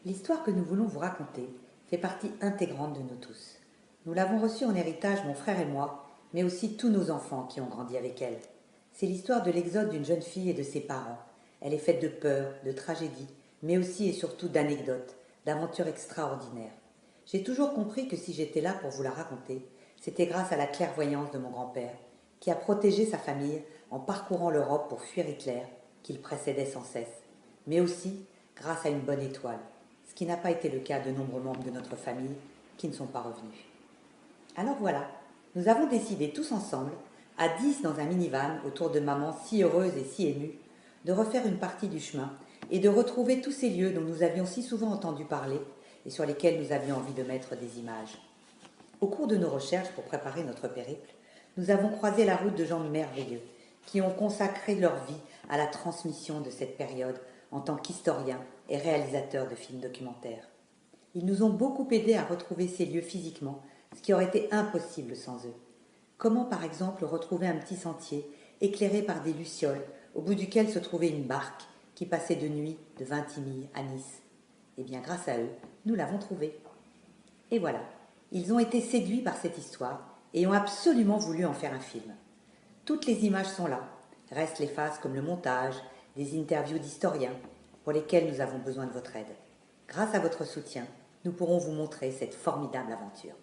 L'histoire que nous voulons vous raconter fait partie intégrante de nous tous. Nous l'avons reçue en héritage, mon frère et moi, mais aussi tous nos enfants qui ont grandi avec elle. C'est l'histoire de l'exode d'une jeune fille et de ses parents. Elle est faite de peur, de tragédie, mais aussi et surtout d'anecdotes, d'aventures extraordinaires. J'ai toujours compris que si j'étais là pour vous la raconter, c'était grâce à la clairvoyance de mon grand-père, qui a protégé sa famille en parcourant l'Europe pour fuir Hitler, qu'il précédait sans cesse, mais aussi grâce à une bonne étoile, ce qui n'a pas été le cas de nombreux membres de notre famille qui ne sont pas revenus. Alors voilà, nous avons décidé tous ensemble, à 10 dans un minivan autour de maman si heureuse et si émue, de refaire une partie du chemin et de retrouver tous ces lieux dont nous avions si souvent entendu parler et sur lesquels nous avions envie de mettre des images. Au cours de nos recherches pour préparer notre périple, nous avons croisé la route de gens merveilleux qui ont consacré leur vie à la transmission de cette période en tant qu'historiens et réalisateurs de films documentaires. Ils nous ont beaucoup aidés à retrouver ces lieux physiquement, ce qui aurait été impossible sans eux. Comment par exemple retrouver un petit sentier éclairé par des lucioles au bout duquel se trouvait une barque qui passait de nuit de Vintimille à Nice? Eh bien grâce à eux, nous l'avons trouvé. Et voilà, ils ont été séduits par cette histoire et ont absolument voulu en faire un film. Toutes les images sont là, restent les phases comme le montage, des interviews d'historiens, pour lesquelles nous avons besoin de votre aide. Grâce à votre soutien, nous pourrons vous montrer cette formidable aventure.